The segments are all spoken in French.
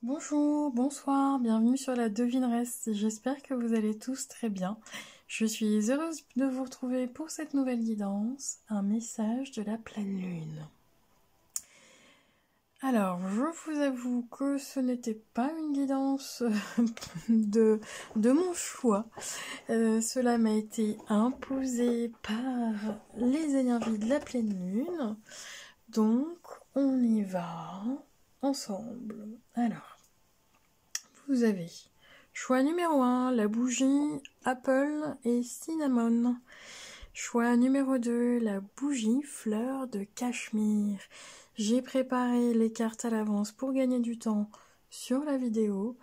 Bonjour, bonsoir, bienvenue sur la devineresse. J'espère que vous allez tous très bien. Je suis heureuse de vous retrouver pour cette nouvelle guidance, un message de la pleine lune. Alors, je vous avoue que ce n'était pas une guidance de mon choix. Cela m'a été imposé par les énergies de la pleine lune. Donc, on y va ensemble. Alors, vous avez choix numéro 1, la bougie Apple et Cinnamon. Choix numéro 2, la bougie fleur de cachemire. J'ai préparé les cartes à l'avance pour gagner du temps sur la vidéo.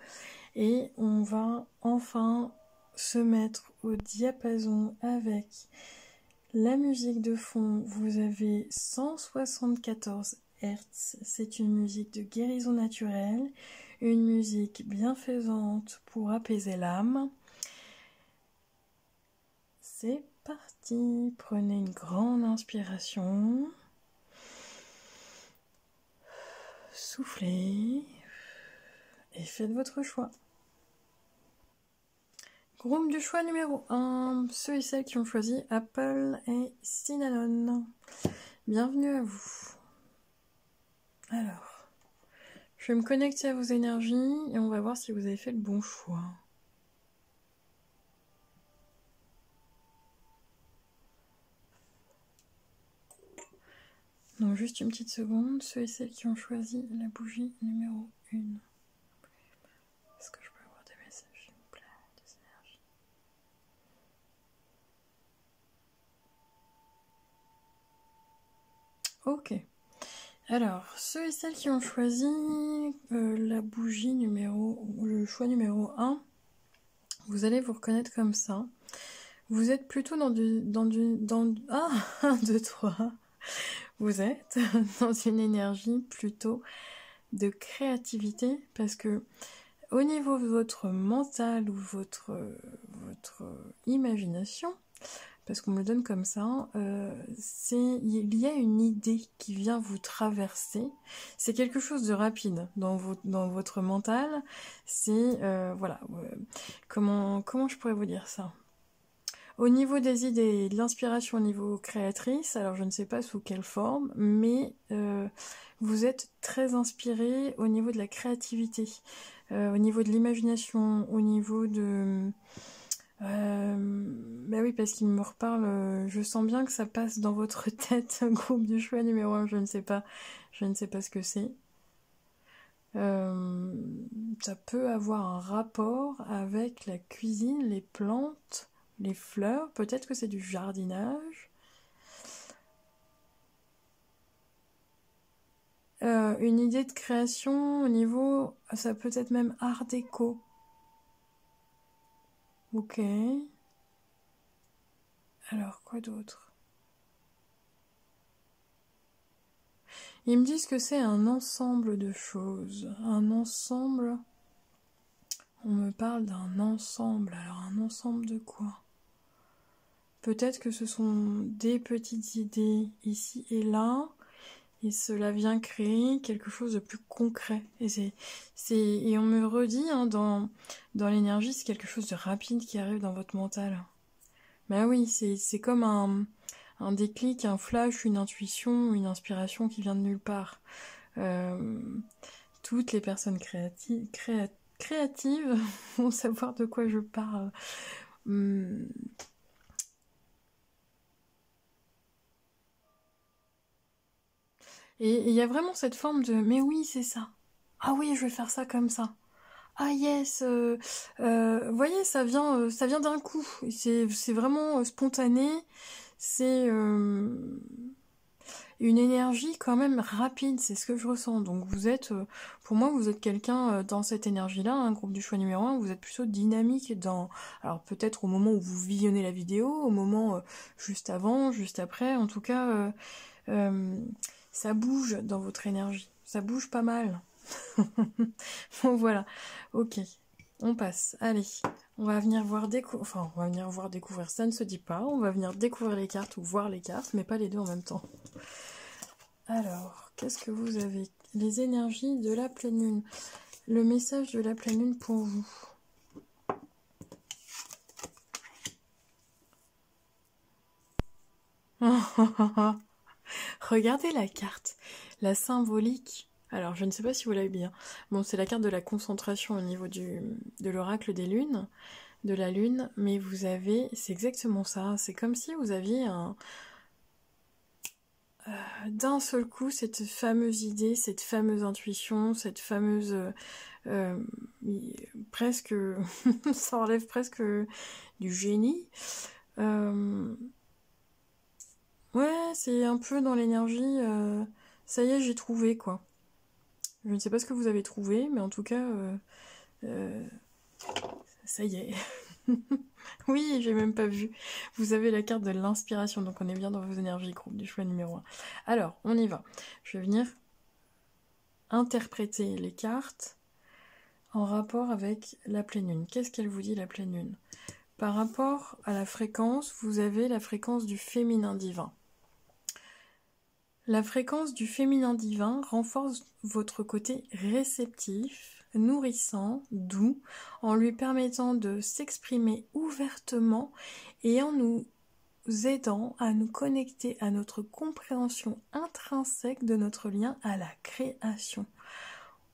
Et on va enfin se mettre au diapason avec la musique de fond. Vous avez 174 Hz. C'est une musique de guérison naturelle. Une musique bienfaisante pour apaiser l'âme. C'est parti, prenez une grande inspiration. Soufflez et faites votre choix. Groupe du choix numéro 1, ceux et celles qui ont choisi Apple et Cinnamon. Bienvenue à vous. Alors, je vais me connecter à vos énergies et on va voir si vous avez fait le bon choix. Donc juste une petite seconde, ceux et celles qui ont choisi la bougie numéro 1. Est-ce que je peux avoir des messages, s'il vous plaît, des énergies? Ok. Alors, ceux et celles qui ont choisi la bougie le choix numéro 1, vous allez vous reconnaître comme ça. Vous êtes plutôt dans 1, 2, 3. Vous êtes dans une énergie plutôt de créativité parce que au niveau de votre mental ou votre imagination, parce qu'on me le donne comme ça, il y a une idée qui vient vous traverser. C'est quelque chose de rapide dans votre mental. C'est voilà. Comment je pourrais vous dire ça? Au niveau des idées, de l'inspiration au niveau créatrice, alors je ne sais pas sous quelle forme, mais vous êtes très inspiré au niveau de la créativité, au niveau de l'imagination, au niveau de... bah oui, parce qu'il me reparle, je sens bien que ça passe dans votre tête, groupe du choix numéro 1, je ne sais pas ce que c'est. Ça peut avoir un rapport avec la cuisine, les plantes, les fleurs, peut-être que c'est du jardinage. Une idée de création au niveau, ça peut être même art déco. Ok. Alors, quoi d'autre? Ils me disent que c'est un ensemble de choses. Un ensemble... On me parle d'un ensemble. Alors, un ensemble de quoi? Peut-être que ce sont des petites idées ici et là, et cela vient créer quelque chose de plus concret. Et on me redit, hein, dans l'énergie, c'est quelque chose de rapide qui arrive dans votre mental. Ben oui, c'est comme un déclic, un flash, une intuition, une inspiration qui vient de nulle part. Toutes les personnes créatives vont savoir de quoi je parle. Et il y a vraiment cette forme de « mais oui, c'est ça. Ah oui, je vais faire ça comme ça. Ah yes, vous voyez, ça vient d'un coup. C'est vraiment spontané. C'est une énergie quand même rapide, c'est ce que je ressens. Donc vous êtes, pour moi, vous êtes quelqu'un dans cette énergie-là, un groupe du choix numéro 1, vous êtes plutôt dynamique dans... Alors peut-être au moment où vous visionnez la vidéo, au moment juste avant, juste après, en tout cas, ça bouge dans votre énergie. Ça bouge pas mal. Bon voilà, ok, on passe. Allez, on va venir voir découvrir, ça ne se dit pas. On va venir découvrir les cartes ou voir les cartes, mais pas les deux en même temps. Alors, qu'est-ce que vous avez? Les énergies de la pleine lune. le message de la pleine lune pour vous. Regardez la carte, la symbolique. Alors, je ne sais pas si vous l'avez bien. Bon, c'est la carte de la concentration au niveau de l'oracle des lunes, de la lune, mais vous avez, c'est exactement ça. C'est comme si vous aviez d'un seul coup cette fameuse idée, cette fameuse intuition, cette fameuse euh, presque, ça enlève presque du génie. Ouais, c'est un peu dans l'énergie. Ça y est, j'ai trouvé quoi. Je ne sais pas ce que vous avez trouvé, mais en tout cas, euh, ça y est. Oui, j'ai même pas vu. Vous avez la carte de l'inspiration, donc on est bien dans vos énergies groupe du choix numéro 1. Alors, on y va. Je vais venir interpréter les cartes en rapport avec la pleine lune. Qu'est-ce qu'elle vous dit, la pleine lune? Par rapport à la fréquence, vous avez la fréquence du féminin divin. La fréquence du féminin divin renforce votre côté réceptif, nourrissant, doux, en lui permettant de s'exprimer ouvertement et en nous aidant à nous connecter à notre compréhension intrinsèque de notre lien à la création.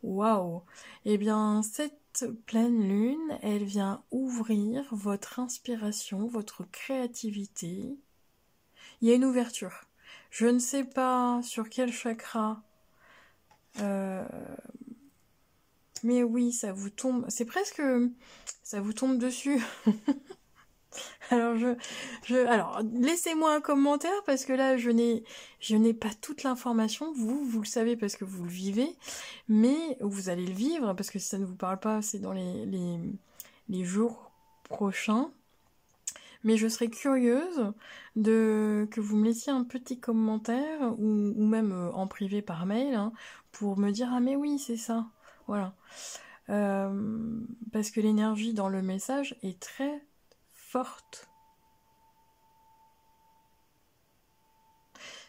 Waouh! Eh bien, cette pleine lune, elle vient ouvrir votre inspiration, votre créativité. Il y a une ouverture. Je ne sais pas sur quel chakra, mais oui, ça vous tombe. C'est presque, ça vous tombe dessus. Alors alors laissez-moi un commentaire parce que là je n'ai pas toute l'information. Vous le savez parce que vous le vivez, mais vous allez le vivre parce que si ça ne vous parle pas, c'est dans les jours prochains. Mais je serais curieuse que vous me laissiez un petit commentaire ou même en privé par mail hein, pour me dire ah mais oui c'est ça, voilà. Parce que l'énergie dans le message est très forte.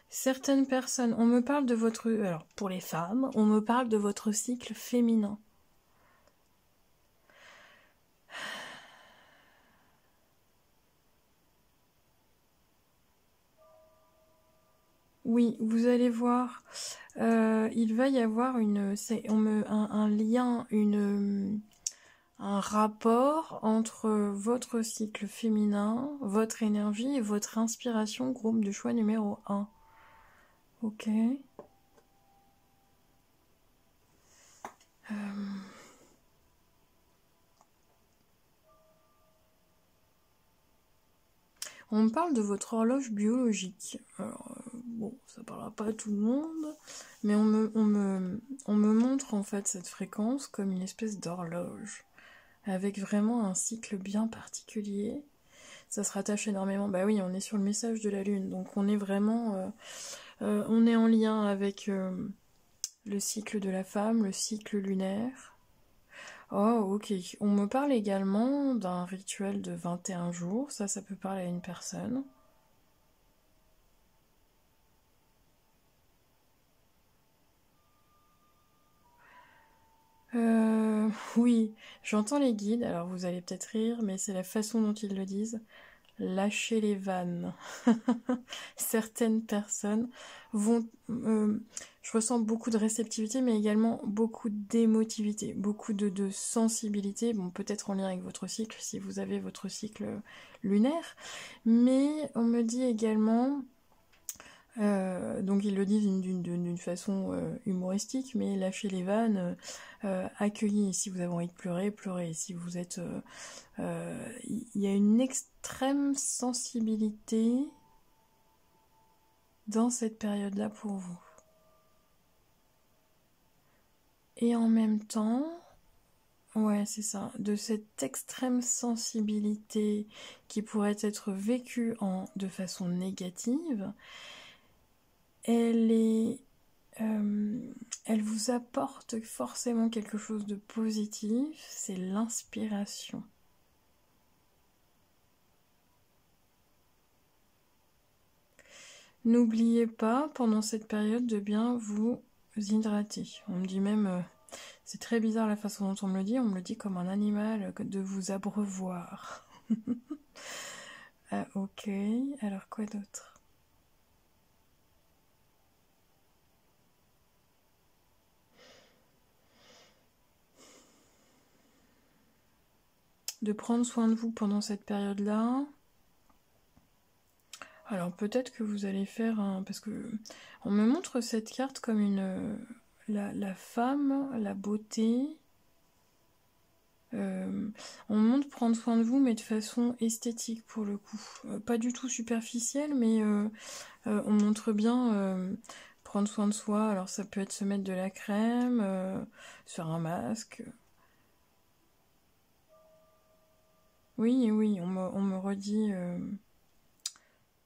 Certaines personnes, on me parle de votre... Alors, pour les femmes, on me parle de votre cycle féminin. Oui, vous allez voir, il va y avoir un lien, un rapport entre votre cycle féminin, votre énergie et votre inspiration, groupe de choix numéro 1. Ok. On me parle de votre horloge biologique. Alors, bon, ça parlera pas à tout le monde, mais on me montre en fait cette fréquence comme une espèce d'horloge, avec vraiment un cycle bien particulier. Ça se rattache énormément. Bah oui, on est sur le message de la Lune, donc on est vraiment, on est en lien avec le cycle de la femme, le cycle lunaire. Oh, ok. On me parle également d'un rituel de 21 jours. Ça peut parler à une personne. Oui, j'entends les guides, alors vous allez peut-être rire, mais c'est la façon dont ils le disent. Lâchez les vannes. Certaines personnes vont... je ressens beaucoup de réceptivité, mais également beaucoup d'émotivité, beaucoup de sensibilité. Bon, peut-être en lien avec votre cycle, si vous avez votre cycle lunaire. Mais on me dit également... donc ils le disent d'une façon humoristique, mais lâchez les vannes, accueillez. Si vous avez envie de pleurer, pleurez. Si vous êtes... il y a une extrême sensibilité dans cette période-là pour vous. Et en même temps, ouais, c'est ça, de cette extrême sensibilité qui pourrait être vécue de façon négative, elle vous apporte forcément quelque chose de positif, c'est l'inspiration. N'oubliez pas, pendant cette période, de bien vous hydrater. On me dit même, C'est très bizarre la façon dont on me le dit comme un animal, de vous abreuvoir. Ah, ok, alors quoi d'autre? De prendre soin de vous pendant cette période-là. Alors peut-être que vous allez faire un... Parce que on me montre cette carte comme la femme, la beauté. On me montre prendre soin de vous, mais de façon esthétique pour le coup. Pas du tout superficielle, mais on montre bien prendre soin de soi. Alors ça peut être se mettre de la crème, se faire un masque. Oui, oui, on me redit...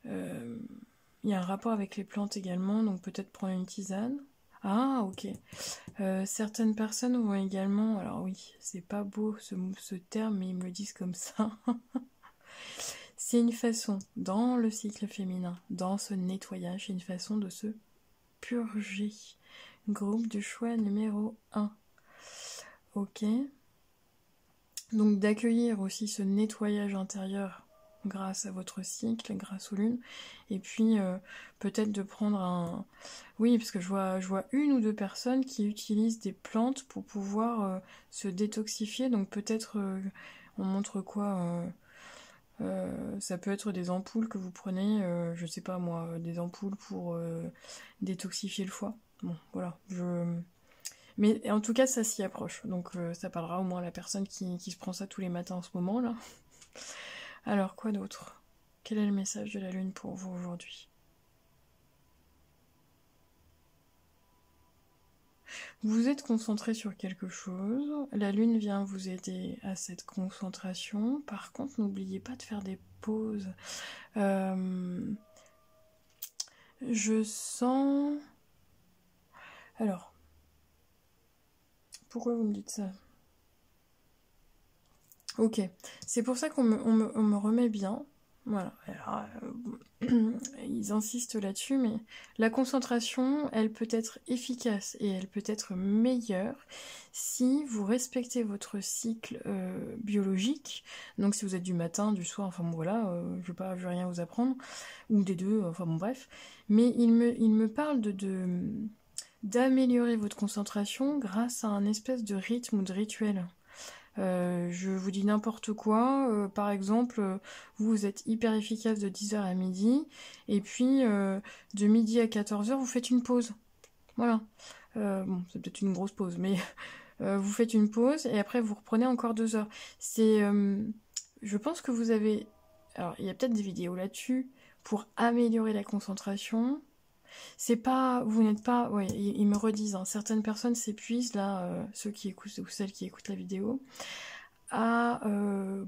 il y a un rapport avec les plantes également, donc peut-être prendre une tisane. Ah, ok. Certaines personnes vont également... Alors oui, c'est pas beau ce terme, mais ils me le disent comme ça. C'est une façon, dans le cycle féminin, dans ce nettoyage, c'est une façon de se purger. Groupe de choix numéro 1. Ok. Donc d'accueillir aussi ce nettoyage intérieur grâce à votre cycle, grâce aux lunes. Et puis peut-être de prendre un... Oui, parce que je vois une ou deux personnes qui utilisent des plantes pour pouvoir se détoxifier. Donc peut-être on montre quoi ça peut être des ampoules que vous prenez, je sais pas moi, des ampoules pour détoxifier le foie. Bon, voilà. Mais en tout cas, ça s'y approche. Donc ça parlera au moins à la personne qui se prend ça tous les matins en ce moment là. Alors, quoi d'autre? Quel est le message de la Lune pour vous aujourd'hui? Vous êtes concentré sur quelque chose. La Lune vient vous aider à cette concentration. Par contre, n'oubliez pas de faire des pauses. Je sens... Alors, pourquoi vous me dites ça? Ok, c'est pour ça qu'on me remet bien. Voilà. Alors, ils insistent là-dessus, mais la concentration, elle peut être efficace et elle peut être meilleure si vous respectez votre cycle biologique. Donc si vous êtes du matin, du soir, enfin bon voilà, je vais rien vous apprendre, ou des deux, enfin bon bref. Mais il me parle d'améliorer votre concentration grâce à un espèce de rythme ou de rituel. Je vous dis n'importe quoi, par exemple, vous êtes hyper efficace de 10h à midi, et puis de midi à 14h, vous faites une pause. Voilà. Bon, c'est peut-être une grosse pause, mais vous faites une pause, et après vous reprenez encore 2 heures. Je pense que vous avez... Alors, il y a peut-être des vidéos là-dessus pour améliorer la concentration. C'est pas... Vous n'êtes pas... Ouais, ils me redisent, hein, certaines personnes s'épuisent, là, ceux qui écoutent ou celles qui écoutent la vidéo, à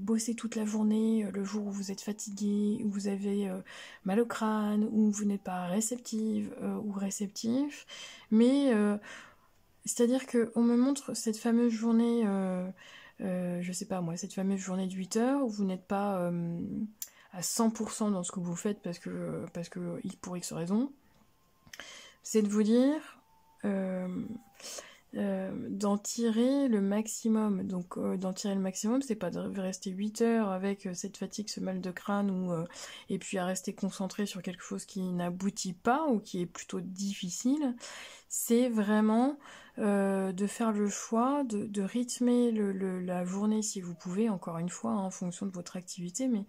bosser toute la journée, le jour où vous êtes fatigué, où vous avez mal au crâne, où vous n'êtes pas réceptive ou réceptif. Mais c'est-à-dire qu'on me montre cette fameuse journée, je sais pas moi, cette fameuse journée de 8 heures où vous n'êtes pas à 100% dans ce que vous faites parce que pour X raison. C'est de vous dire... d'en tirer le maximum. Donc d'en tirer le maximum, c'est pas de rester 8 heures avec cette fatigue, ce mal de crâne, et puis à rester concentré sur quelque chose qui n'aboutit pas ou qui est plutôt difficile. C'est vraiment de faire le choix de rythmer la journée si vous pouvez, encore une fois, hein, en fonction de votre activité, mais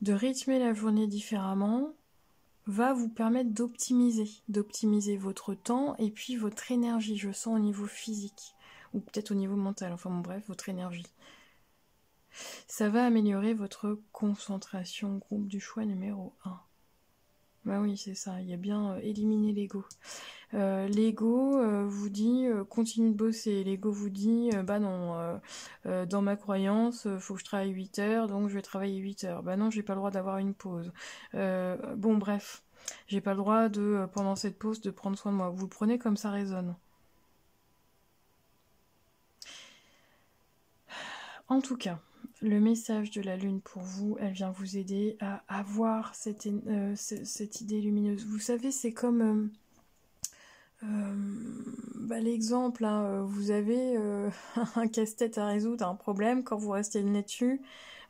de rythmer la journée différemment va vous permettre d'optimiser votre temps et puis votre énergie, je sens au niveau physique, ou peut-être au niveau mental, enfin bon bref, votre énergie. Ça va améliorer votre concentration, groupe du choix numéro 1. Bah oui, c'est ça, il y a bien éliminer l'ego. L'ego vous dit continue de bosser, l'ego vous dit bah non, dans ma croyance, faut que je travaille 8 heures, donc je vais travailler 8 heures. Bah non, j'ai pas le droit d'avoir une pause. Bon bref, j'ai pas le droit de, pendant cette pause, de prendre soin de moi. Vous le prenez comme ça résonne. En tout cas, le message de la Lune pour vous, elle vient vous aider à avoir cette idée lumineuse. Vous savez, c'est comme... l'exemple, hein, vous avez un casse-tête à résoudre, un problème, quand vous restez le nez dessus,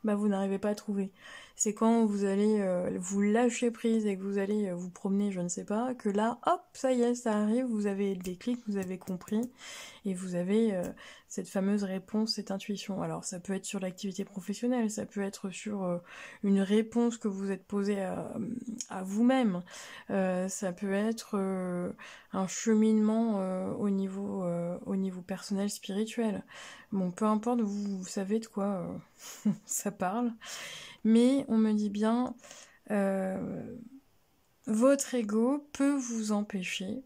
vous n'arrivez pas à trouver. C'est quand vous allez vous lâcher prise et que vous allez vous promener, je ne sais pas, que là, hop, ça y est, ça arrive, vous avez le déclic, vous avez compris, et vous avez cette fameuse réponse, cette intuition. Alors ça peut être sur l'activité professionnelle, ça peut être sur une réponse que vous êtes posée à vous-même, ça peut être un cheminement au niveau personnel, spirituel. Bon, peu importe, vous savez de quoi ça parle. Mais on me dit bien, votre ego peut vous empêcher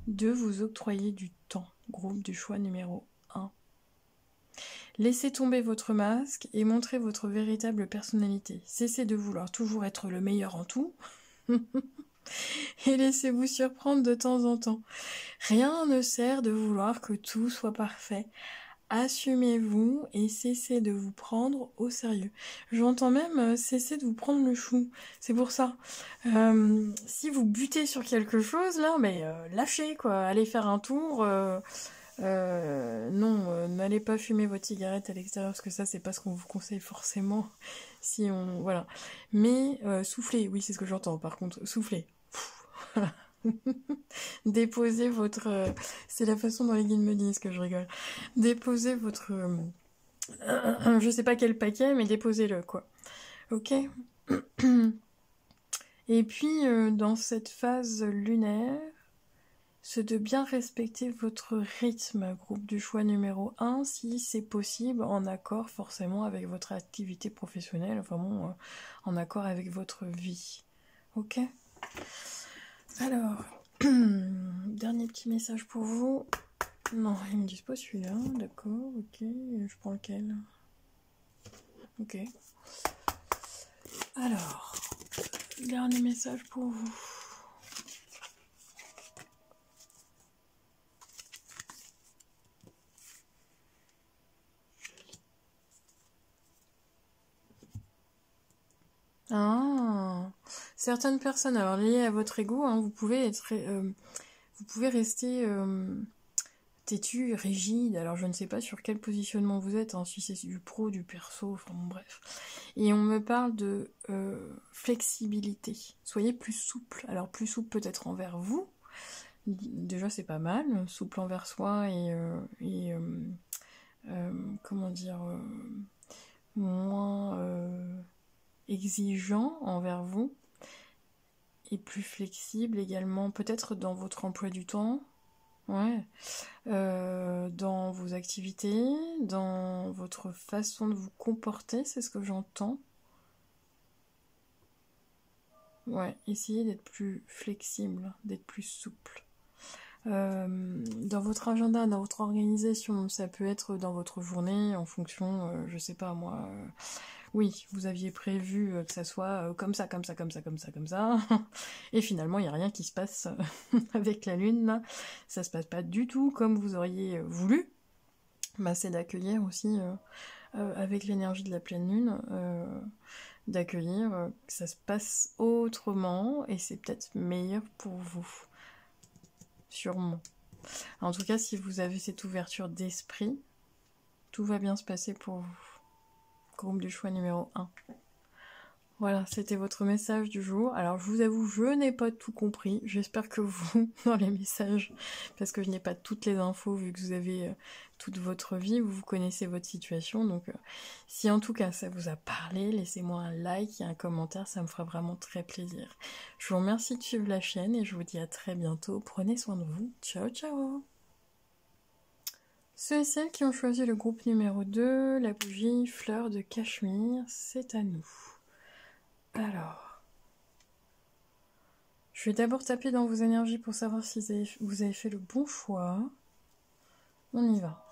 de vous octroyer du temps. Groupe du choix numéro 1. Laissez tomber votre masque et montrez votre véritable personnalité. Cessez de vouloir toujours être le meilleur en tout. Et laissez-vous surprendre de temps en temps. Rien ne sert de vouloir que tout soit parfait. Assumez-vous et cessez de vous prendre au sérieux. J'entends même cessez de vous prendre le chou. C'est pour ça. Si vous butez sur quelque chose, là, lâchez, quoi. Allez faire un tour. Non, n'allez pas fumer votre cigarette à l'extérieur, parce que ça, c'est pas ce qu'on vous conseille forcément. Si on... Voilà. Mais soufflez, oui, c'est ce que j'entends, par contre. Soufflez. Voilà. Déposez votre... c'est la façon dont les guides me disent que je rigole. Déposez votre... je sais pas quel paquet, mais déposez-le, quoi. Ok. Et puis, dans cette phase lunaire, c'est de bien respecter votre rythme, groupe du choix numéro 1, si c'est possible, en accord forcément avec votre activité professionnelle, enfin bon, en accord avec votre vie. Ok ? Alors, dernier petit message pour vous. Non, ils me disent pas celui-là, d'accord, ok, je prends lequel? Ok. Alors, dernier message pour vous. Ah, certaines personnes, alors liées à votre ego, hein, vous pouvez rester têtu, rigide. Alors je ne sais pas sur quel positionnement vous êtes, hein, si c'est du pro, du perso, enfin bon, bref. Et on me parle de flexibilité. Soyez plus souple. Alors plus souple peut-être envers vous. Déjà c'est pas mal, souple envers soi et comment dire, moins exigeant envers vous et plus flexible également, peut-être dans votre emploi du temps, ouais, dans vos activités, dans votre façon de vous comporter, c'est ce que j'entends. Ouais, essayez d'être plus flexible, d'être plus souple. Dans votre agenda, dans votre organisation, ça peut être dans votre journée en fonction, je sais pas moi, oui, vous aviez prévu que ça soit comme ça, comme ça, comme ça, comme ça, comme ça, et finalement il n'y a rien qui se passe avec la lune, là. Ça se passe pas du tout comme vous auriez voulu. C'est d'accueillir aussi, avec l'énergie de la pleine lune, d'accueillir que ça se passe autrement, et c'est peut-être meilleur pour vous. Sûrement. En tout cas, si vous avez cette ouverture d'esprit, tout va bien se passer pour vous. Groupe du choix numéro 1. Voilà, c'était votre message du jour. Alors, je vous avoue, je n'ai pas tout compris. J'espère que vous, dans les messages, parce que je n'ai pas toutes les infos, vu que vous avez toute votre vie, vous connaissez votre situation. Donc, si en tout cas ça vous a parlé, laissez-moi un like et un commentaire, ça me fera vraiment très plaisir. Je vous remercie de suivre la chaîne et je vous dis à très bientôt. Prenez soin de vous. Ciao, ciao! Ceux et celles qui ont choisi le groupe numéro 2, la bougie fleur de cachemire, c'est à nous. Alors, je vais d'abord taper dans vos énergies pour savoir si vous avez fait le bon choix. On y va.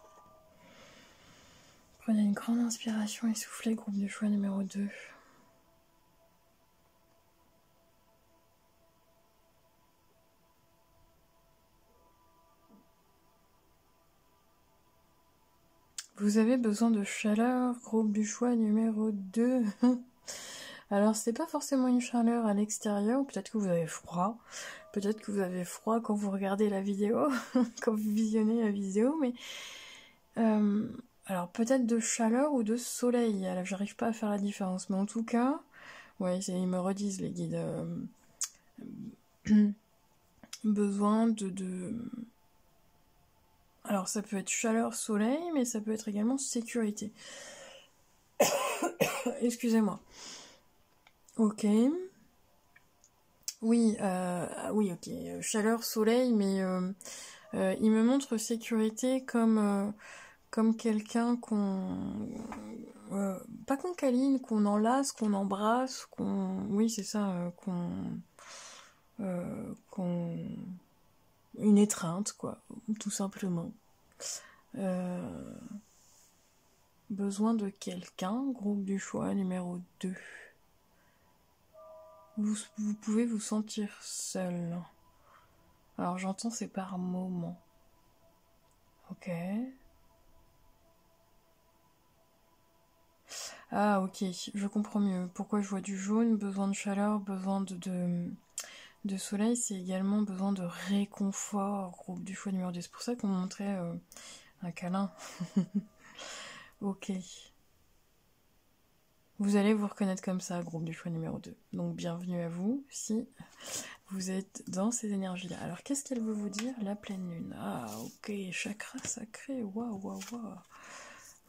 Prenez une grande inspiration et soufflez, groupe du choix numéro 2. Vous avez besoin de chaleur, groupe du choix numéro 2. Alors, c'est pas forcément une chaleur à l'extérieur, peut-être que vous avez froid. Peut-être que vous avez froid quand vous regardez la vidéo, quand vous visionnez la vidéo, mais... alors, peut-être de chaleur ou de soleil. Alors, j'arrive pas à faire la différence. Mais en tout cas, ouais, ils me redisent, les guides. Besoin de... Alors, ça peut être chaleur, soleil, mais ça peut être également sécurité. Excusez-moi. Ok. Oui, oui, ok. Chaleur, soleil, mais il me montre sécurité comme quelqu'un pas qu'on câline, qu'on enlace, qu'on embrasse, oui, c'est ça, qu'on... Une étreinte, quoi, tout simplement. Besoin de quelqu'un, groupe du choix numéro 2. Vous pouvez vous sentir seul. Alors j'entends c'est par moment. Ok. Ah ok, je comprends mieux. Pourquoi je vois du jaune, besoin de chaleur, besoin de soleil, c'est également besoin de réconfort, groupe du choix numéro 2. C'est pour ça qu'on montrait un câlin. Ok. Vous allez vous reconnaître comme ça, groupe du choix numéro 2. Donc bienvenue à vous, si vous êtes dans ces énergies-là. Alors qu'est-ce qu'elle veut vous dire, la pleine lune? Ah ok, chakra sacré, waouh, waouh, waouh.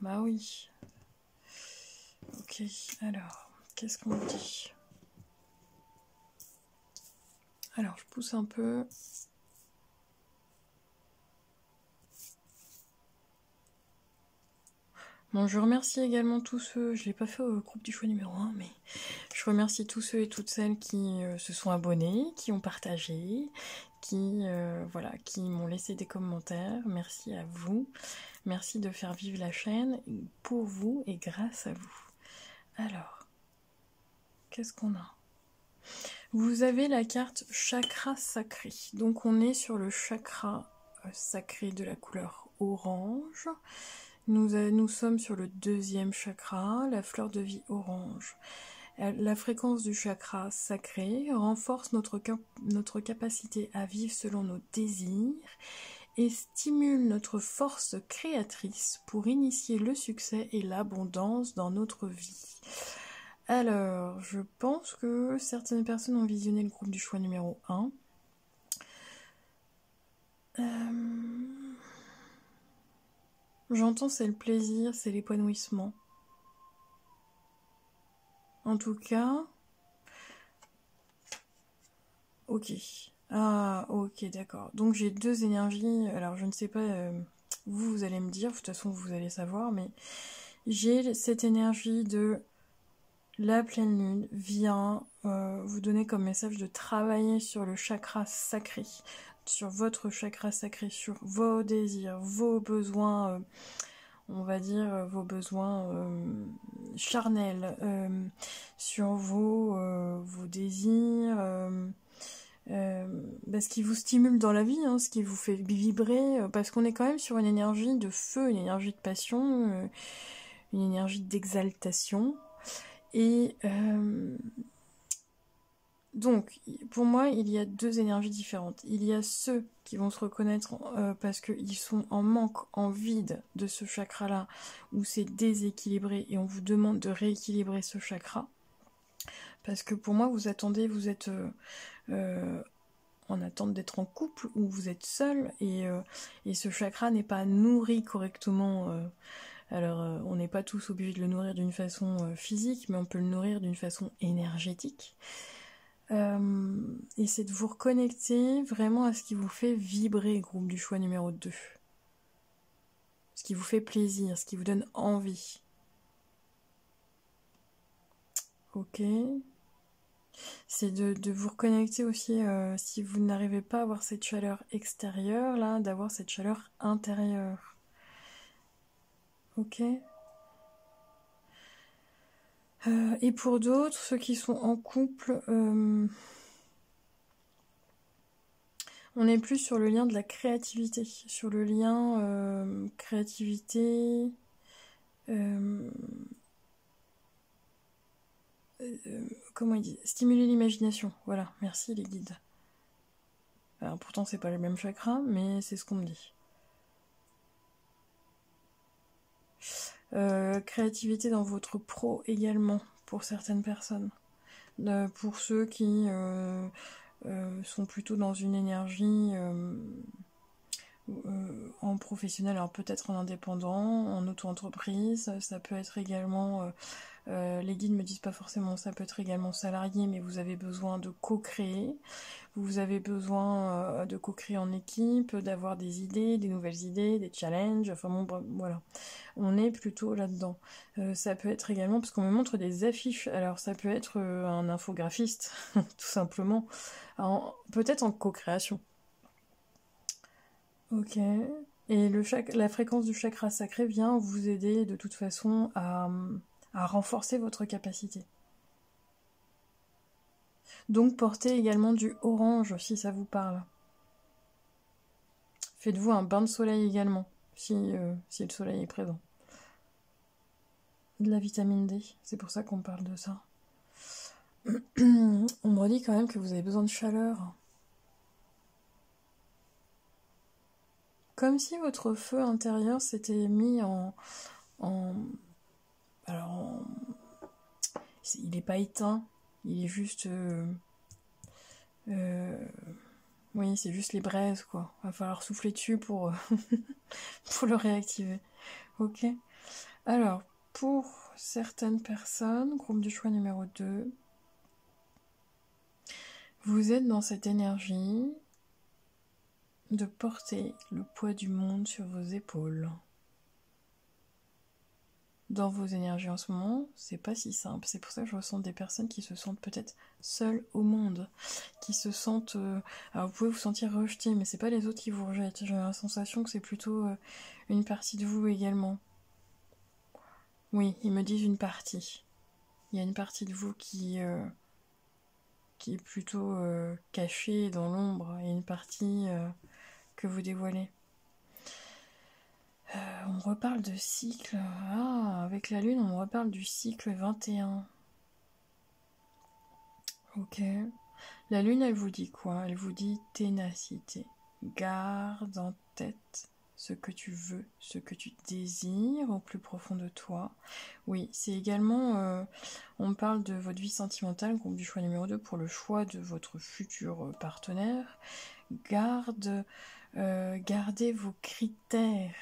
Bah oui. Ok, alors, qu'est-ce qu'on dit? Alors, je pousse un peu. Bon, je remercie également tous ceux, je ne l'ai pas fait au groupe du choix numéro 1, mais je remercie tous ceux et toutes celles qui se sont abonnés, qui ont partagé, voilà, qui m'ont laissé des commentaires. Merci à vous. Merci de faire vivre la chaîne pour vous et grâce à vous. Alors, qu'est-ce qu'on a? Vous avez la carte chakra sacré. Donc on est sur le chakra sacré de la couleur orange. Nous sommes sur le deuxième chakra, la fleur de vie orange. La fréquence du chakra sacré renforce notre capacité à vivre selon nos désirs et stimule notre force créatrice pour initier le succès et l'abondance dans notre vie. Alors, je pense que certaines personnes ont visionné le groupe du choix numéro 1. J'entends c'est le plaisir, c'est l'épanouissement. En tout cas... Ok. Ah, ok, d'accord. Donc j'ai deux énergies. Alors je ne sais pas, vous allez me dire, de toute façon vous allez savoir, mais j'ai cette énergie de la pleine lune vient vous donner comme message de travailler sur le chakra sacré, sur votre chakra sacré, sur vos désirs, vos besoins, on va dire vos besoins charnels, sur vos désirs, ce qui vous stimule dans la vie, hein, ce qui vous fait vibrer, parce qu'on est quand même sur une énergie de feu, une énergie de passion, une énergie d'exaltation. Et donc, pour moi, il y a deux énergies différentes. Il y a ceux qui vont se reconnaître parce qu'ils sont en manque, en vide de ce chakra-là, où c'est déséquilibré, et on vous demande de rééquilibrer ce chakra. Parce que pour moi, vous êtes en attente d'être en couple, ou vous êtes seul, et ce chakra n'est pas nourri correctement. Alors, on n'est pas tous obligés de le nourrir d'une façon physique, mais on peut le nourrir d'une façon énergétique. Et c'est de vous reconnecter vraiment à ce qui vous fait vibrer, groupe du choix numéro 2. Ce qui vous fait plaisir, ce qui vous donne envie. Ok. C'est de vous reconnecter aussi, si vous n'arrivez pas à avoir cette chaleur extérieure, là, d'avoir cette chaleur intérieure. Ok. Et pour d'autres, ceux qui sont en couple, on est plus sur le lien de la créativité, sur le lien créativité, comment il dit, stimuler l'imagination. Voilà, merci les guides. Alors pourtant c'est pas le même chakra, mais c'est ce qu'on me dit. Créativité dans votre pro également, pour certaines personnes. Pour ceux qui sont plutôt dans une énergie en professionnel, alors peut-être en indépendant, en auto-entreprise, ça peut être également, les guides me disent pas forcément, ça peut être également salarié, mais vous avez besoin de co-créer, vous avez besoin de co-créer en équipe, d'avoir des idées, des nouvelles idées, des challenges, enfin bon, voilà. On est plutôt là-dedans. Ça peut être également, parce qu'on me montre des affiches, alors ça peut être un infographiste, tout simplement, peut-être en co-création. Ok. Et la fréquence du chakra sacré vient vous aider de toute façon à renforcer votre capacité. Donc portez également du orange si ça vous parle. Faites-vous un bain de soleil également, si le soleil est présent. De la vitamine D, c'est pour ça qu'on parle de ça. On me redit quand même que vous avez besoin de chaleur. Comme si votre feu intérieur s'était mis alors, il n'est pas éteint, il est juste... oui, c'est juste les braises, quoi. Va falloir souffler dessus pour, pour le réactiver. Ok. Alors, pour certaines personnes, groupe du choix numéro 2, vous êtes dans cette énergie de porter le poids du monde sur vos épaules. Dans vos énergies en ce moment, c'est pas si simple. C'est pour ça que je ressens des personnes qui se sentent peut-être seules au monde, qui se sentent... alors vous pouvez vous sentir rejeté, mais c'est pas les autres qui vous rejettent. J'ai la sensation que c'est plutôt une partie de vous également. Oui, ils me disent une partie. Il y a une partie de vous qui est plutôt cachée dans l'ombre, et une partie que vous dévoilez. On me reparle de cycle. Ah, avec la lune, on me reparle du cycle 21. Ok. La lune, elle vous dit quoi? Elle vous dit ténacité. Garde en tête ce que tu veux, ce que tu désires au plus profond de toi. Oui, c'est également... on parle de votre vie sentimentale, groupe du choix numéro 2, pour le choix de votre futur partenaire. Gardez vos critères,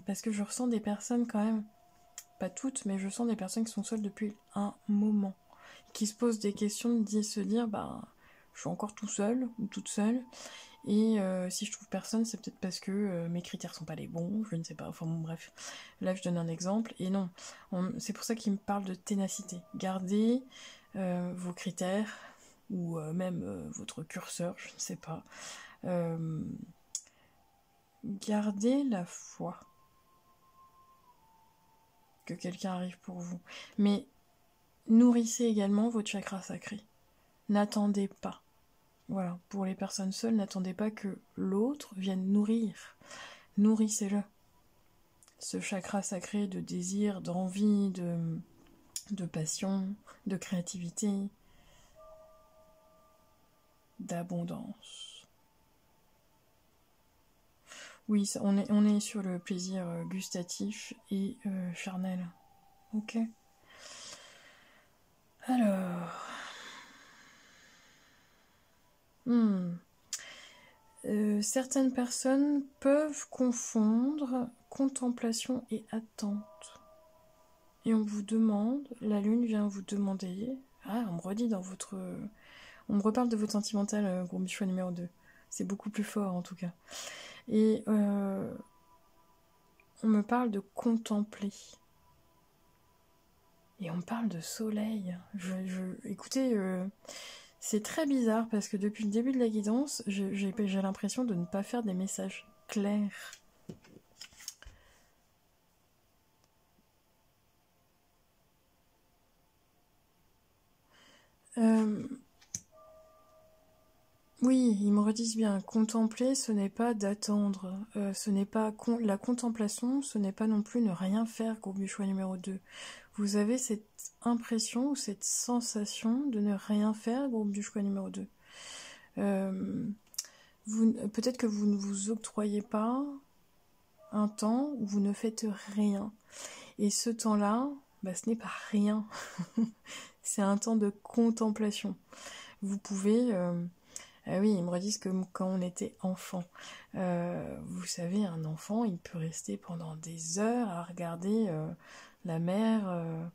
parce que je ressens des personnes quand même, pas toutes, mais je sens des personnes qui sont seules depuis un moment, qui se posent des questions, se dire, bah, je suis encore tout seul ou toute seule, et si je trouve personne, c'est peut-être parce que mes critères sont pas les bons, je ne sais pas, enfin bon, bref. Là, je donne un exemple, et non, c'est pour ça qu'il me parle de ténacité. Gardez vos critères, ou même votre curseur, je ne sais pas. Gardez la foi que quelqu'un arrive pour vous. Mais nourrissez également votre chakra sacré. N'attendez pas. Voilà, pour les personnes seules, n'attendez pas que l'autre vienne nourrir. Nourrissez-le. Ce chakra sacré de désir, d'envie, de passion, de créativité, d'abondance. Oui, on est sur le plaisir gustatif et charnel. Ok. Alors... certaines personnes peuvent confondre contemplation et attente. Et on vous demande, la lune vient vous demander, on me redit on me reparle de votre sentimental, groupe du choix numéro 2. C'est beaucoup plus fort en tout cas. Et on me parle de contempler. Et on me parle de soleil. Écoutez, c'est très bizarre parce que depuis le début de la guidance, j'ai l'impression de ne pas faire des messages clairs. Oui, ils me redisent bien, contempler, ce n'est pas d'attendre, ce n'est pas la contemplation, ce n'est pas non plus ne rien faire, groupe du choix numéro 2. Vous avez cette impression ou cette sensation de ne rien faire, groupe du choix numéro 2. Peut-être que vous ne vous octroyez pas un temps où vous ne faites rien. Et ce temps-là, ce n'est pas rien. C'est un temps de contemplation. Vous pouvez... Ah oui, ils me redisent que quand on était enfant, vous savez, un enfant, il peut rester pendant des heures à regarder la mer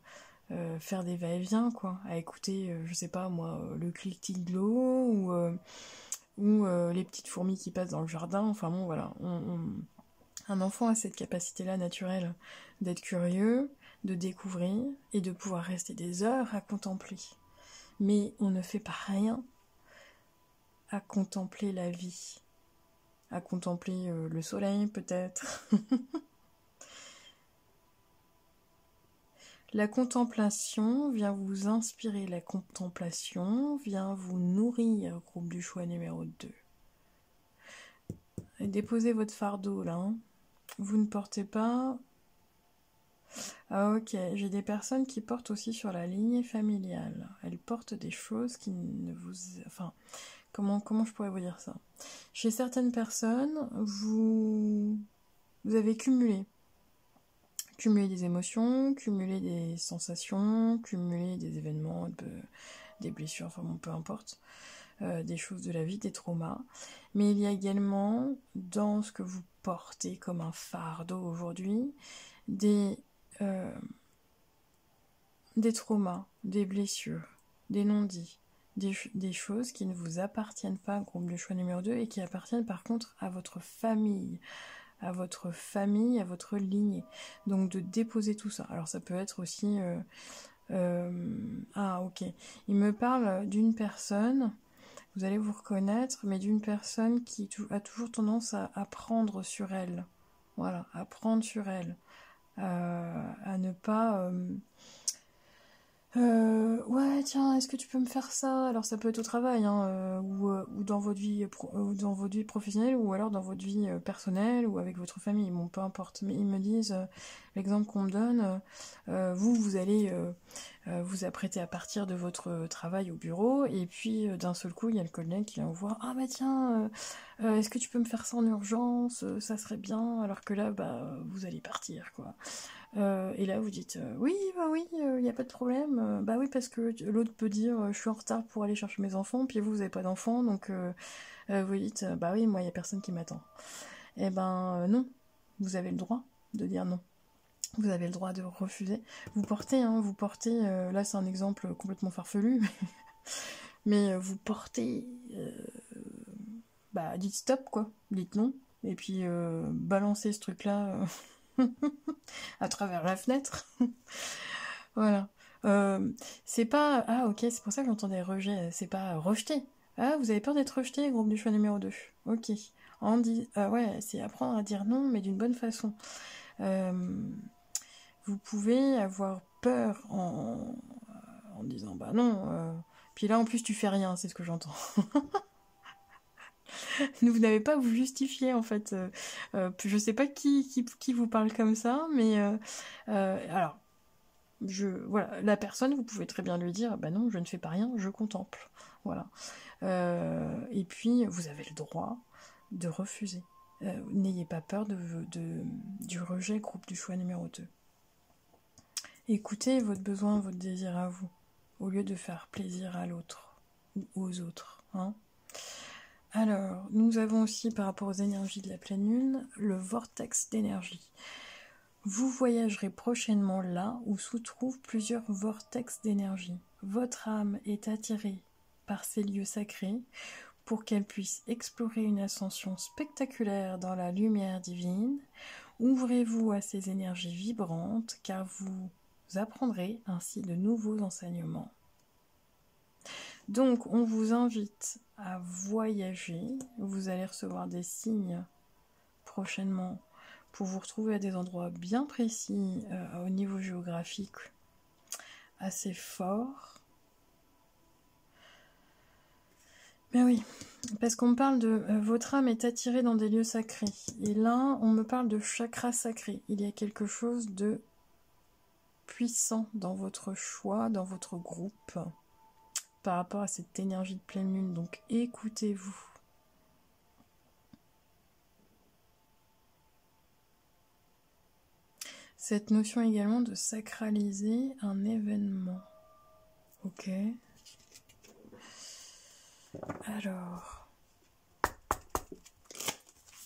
faire des va-et-vient, quoi, à écouter, je sais pas moi, le cliquetis de l'eau ou les petites fourmis qui passent dans le jardin. Enfin bon, voilà, un enfant a cette capacité-là naturelle d'être curieux, de découvrir et de pouvoir rester des heures à contempler. Mais on ne fait pas rien à contempler la vie, à contempler le soleil peut-être. La contemplation vient vous inspirer, la contemplation vient vous nourrir, groupe du choix numéro 2. Et déposez votre fardeau là, hein. Vous ne portez pas... Ah ok, j'ai des personnes qui portent aussi sur la lignée familiale. Elles portent des choses qui ne vous... Enfin, comment je pourrais vous dire ça? Chez certaines personnes, vous avez cumulé des émotions, cumuler des sensations, cumuler des événements, des blessures, enfin bon, peu importe, des choses de la vie, des traumas. Mais il y a également, dans ce que vous portez comme un fardeau aujourd'hui, des traumas, des blessures, des non-dits, des choses qui ne vous appartiennent pas, groupe de choix numéro 2, et qui appartiennent par contre à votre famille, à votre lignée. Donc de déposer tout ça. Alors ça peut être aussi... ah ok. Il me parle d'une personne, vous allez vous reconnaître, mais d'une personne qui a toujours tendance à prendre sur elle. Voilà, à prendre sur elle. À ne pas... ouais, tiens, est-ce que tu peux me faire ça? Alors ça peut être au travail, hein, ou dans votre vie dans votre vie professionnelle, ou alors dans votre vie personnelle, ou avec votre famille. Bon, peu importe. Mais ils me disent, l'exemple qu'on me donne, vous allez vous apprêter à partir de votre travail au bureau, et puis d'un seul coup, il y a le collègue qui vient vous voir. Ah bah tiens, est-ce que tu peux me faire ça en urgence? Ça serait bien. Alors que là, vous allez partir, quoi. Et là vous dites oui, il n'y a pas de problème. Bah oui, parce que l'autre peut dire je suis en retard pour aller chercher mes enfants, puis vous n'avez pas d'enfants, donc vous dites bah oui, moi il n'y a personne qui m'attend. Eh ben non, vous avez le droit de dire non. Vous avez le droit de refuser. Vous portez, là c'est un exemple complètement farfelu, mais vous portez, dites stop quoi, dites non, et puis balancez ce truc-là à travers la fenêtre. Voilà. C'est pas... Ah ok, c'est pour ça que j'entendais rejet, c'est pas rejeter. Ah, vous avez peur d'être rejeté, groupe du choix numéro 2. Ok. Ouais, c'est apprendre à dire non, mais d'une bonne façon. Vous pouvez avoir peur en disant bah non. Puis là, en plus, tu fais rien, c'est ce que j'entends. Vous n'avez pas à vous justifier, en fait. Je sais pas qui vous parle comme ça, mais... alors, voilà, la personne, vous pouvez très bien lui dire, bah non, je ne fais pas rien, je contemple. Voilà. Et puis, vous avez le droit de refuser. N'ayez pas peur du rejet, groupe du choix numéro 2. Écoutez votre besoin, votre désir à vous, au lieu de faire plaisir à l'autre ou aux autres. Hein. Alors, nous avons aussi, par rapport aux énergies de la pleine lune, le vortex d'énergie. Vous voyagerez prochainement là où se trouvent plusieurs vortex d'énergie. Votre âme est attirée par ces lieux sacrés pour qu'elle puisse explorer une ascension spectaculaire dans la lumière divine. Ouvrez-vous à ces énergies vibrantes car vous apprendrez ainsi de nouveaux enseignements. Donc, on vous invite à voyager. Vous allez recevoir des signes prochainement pour vous retrouver à des endroits bien précis au niveau géographique assez fort. Ben oui, parce qu'on me parle de votre âme est attirée dans des lieux sacrés. Et là, on me parle de chakra sacré. Il y a quelque chose de puissant dans votre choix, dans votre groupe, par rapport à cette énergie de pleine lune. Donc écoutez-vous. Cette notion également de sacraliser un événement. Ok. Alors,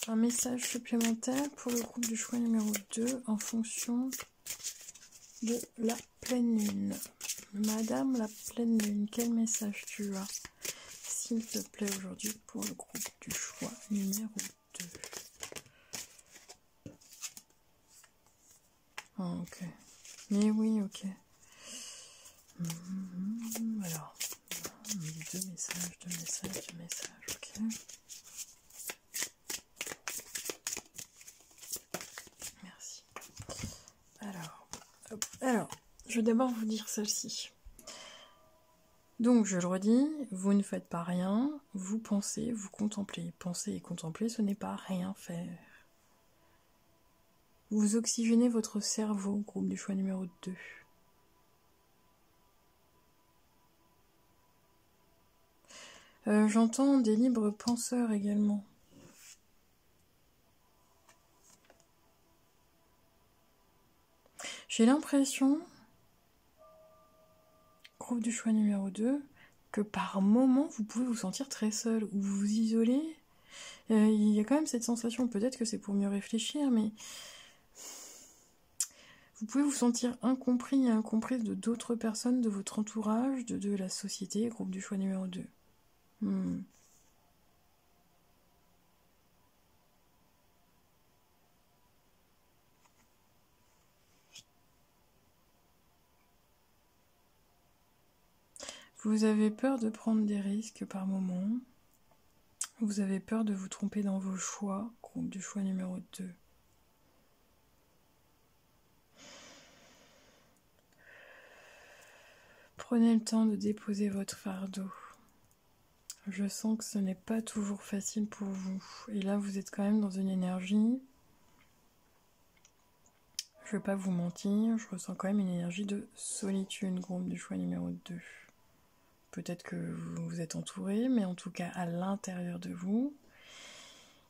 un message supplémentaire pour le groupe du choix numéro 2 en fonction de la pleine lune. Madame la pleine lune, quel message tu as, s'il te plaît, aujourd'hui pour le groupe du choix numéro 2? Ah, ok. Mais oui, ok. Alors, deux messages, ok. Merci. Alors, je vais d'abord vous dire celle-ci. Donc, je le redis, vous ne faites pas rien, vous pensez, vous contemplez. Penser et contempler, ce n'est pas rien faire. Vous oxygénez votre cerveau, groupe du choix numéro 2. J'entends des libres penseurs également. J'ai l'impression, groupe du choix numéro 2, que par moment, vous pouvez vous sentir très seul ou vous vous isoler. Il y a quand même cette sensation, peut-être que c'est pour mieux réfléchir, mais vous pouvez vous sentir incompris et incomprise de d'autres personnes de votre entourage, de la société, groupe du choix numéro 2. Vous avez peur de prendre des risques par moment. Vous avez peur de vous tromper dans vos choix, groupe du choix numéro 2. Prenez le temps de déposer votre fardeau. Je sens que ce n'est pas toujours facile pour vous. Et là, vous êtes quand même dans une énergie. Je ne vais pas vous mentir, je ressens quand même une énergie de solitude, groupe du choix numéro 2. Peut-être que vous êtes entouré, mais en tout cas, à l'intérieur de vous,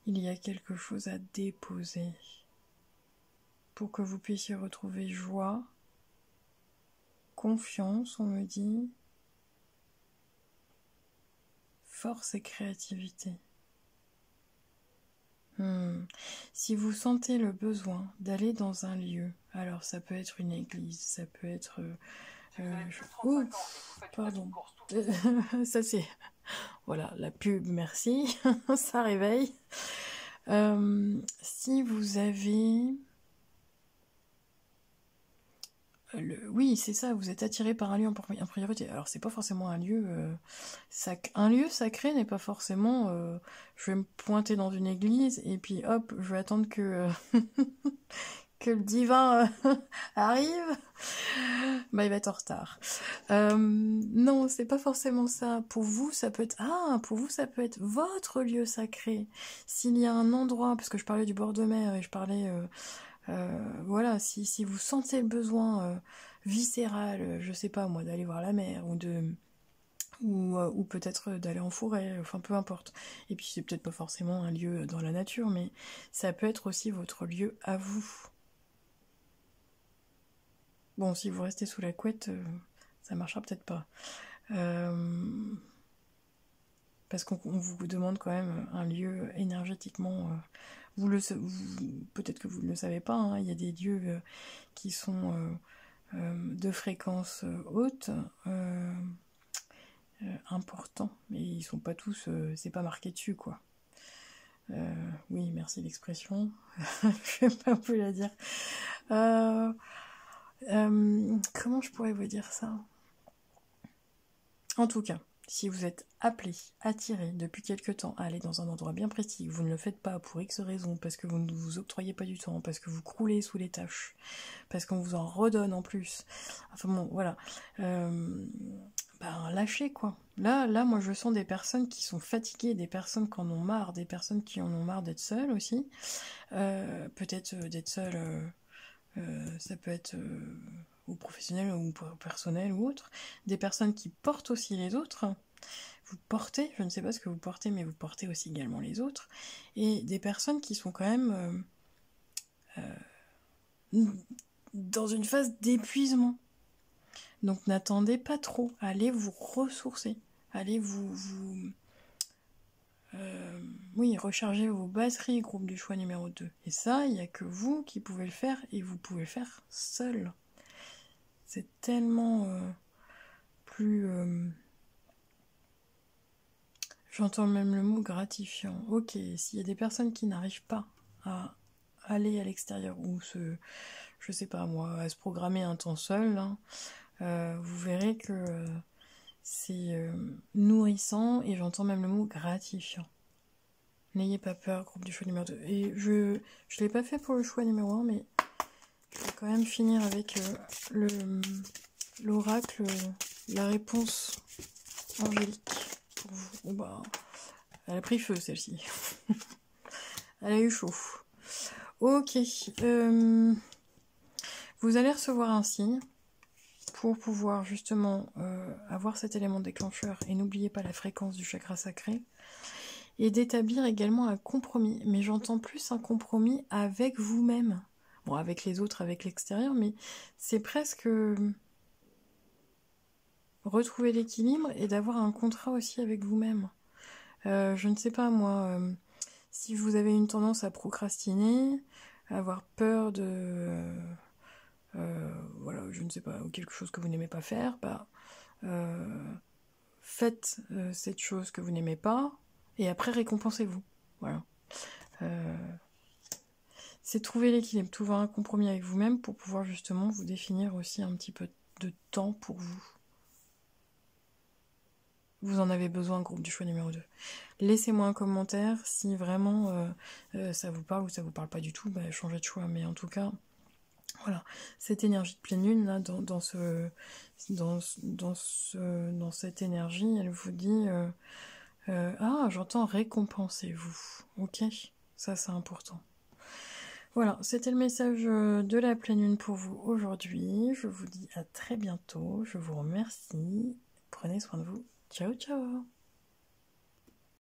il y a quelque chose à déposer pour que vous puissiez retrouver joie, confiance, on me dit, force et créativité. Si vous sentez le besoin d'aller dans un lieu, alors ça peut être une église, ça peut être... pardon. Ça c'est... Voilà, la pub, merci. Ça réveille. Si vous avez... Oui, c'est ça, vous êtes attiré par un lieu en priorité. Alors, c'est pas forcément un lieu... Un lieu sacré n'est pas forcément... je vais me pointer dans une église et puis hop, je vais attendre que... que le divin arrive. Bah, il va être en retard. Non, c'est pas forcément ça. Pour vous, ça peut être... Ah, pour vous, ça peut être votre lieu sacré. S'il y a un endroit... Parce que je parlais du bord de mer et je parlais... voilà, si vous sentez le besoin viscéral, je sais pas moi, d'aller voir la mer ou peut-être d'aller en forêt, enfin peu importe. Et puis c'est peut-être pas forcément un lieu dans la nature, mais ça peut être aussi votre lieu à vous. Bon, si vous restez sous la couette, ça marchera peut-être pas. Parce qu'on vous demande quand même un lieu énergétiquement... peut-être que vous ne le savez pas, hein, il y a des lieux qui sont de fréquence haute, importants, mais ils sont pas tous, c'est pas marqué dessus, quoi. Oui, merci l'expression, je vais pas vous la dire. Comment je pourrais vous dire ça? En tout cas, si vous êtes appelé, attiré depuis quelque temps à aller dans un endroit bien précis, vous ne le faites pas pour X raisons, parce que vous ne vous octroyez pas du temps, parce que vous croulez sous les tâches, parce qu'on vous en redonne en plus. Enfin bon, voilà. ben, lâcher, quoi. Là, moi, je sens des personnes qui sont fatiguées, des personnes qui en ont marre, des personnes qui en ont marre d'être seules aussi. Peut-être d'être seule, ça peut être ou professionnel ou personnel ou autre. Des personnes qui portent aussi les autres. Vous portez, je ne sais pas ce que vous portez, mais vous portez aussi également les autres. Et des personnes qui sont quand même dans une phase d'épuisement. Donc n'attendez pas trop, allez vous ressourcer, allez oui, recharger vos batteries, groupe du choix numéro 2. Et ça, il n'y a que vous qui pouvez le faire, et vous pouvez le faire seul. C'est tellement plus... J'entends même le mot gratifiant. Ok, s'il y a des personnes qui n'arrivent pas à aller à l'extérieur ou je sais pas moi, à se programmer un temps seul, hein, vous verrez que c'est nourrissant et j'entends même le mot gratifiant. N'ayez pas peur, groupe du choix numéro 2. Et je l'ai pas fait pour le choix numéro 1, mais je vais quand même finir avec l'oracle, la réponse angélique pour vous. Oh bah, elle a pris feu celle-ci. Elle a eu chaud. Ok. Vous allez recevoir un signe pour pouvoir justement avoir cet élément déclencheur et n'oubliez pas la fréquence du chakra sacré et d'établir également un compromis. Mais j'entends plus un compromis avec vous-même. Bon, avec les autres, avec l'extérieur, mais c'est presque retrouver l'équilibre et d'avoir un contrat aussi avec vous-même. Je ne sais pas moi, si vous avez une tendance à procrastiner, à avoir peur de... voilà, je ne sais pas, ou quelque chose que vous n'aimez pas faire, bah, faites cette chose que vous n'aimez pas, et après récompensez-vous. Voilà. C'est trouver l'équilibre, trouver un compromis avec vous-même pour pouvoir justement vous définir aussi un petit peu de temps pour vous. Vous en avez besoin, groupe du choix numéro 2. Laissez-moi un commentaire si vraiment ça vous parle ou ça vous parle pas du tout, bah, changez de choix. Mais en tout cas, voilà, cette énergie de pleine lune, là, dans cette énergie, elle vous dit ah, j'entends récompensez-vous. Ok, ça c'est important. Voilà, c'était le message de la pleine lune pour vous aujourd'hui. Je vous dis à très bientôt. Je vous remercie. Prenez soin de vous. Ciao, ciao.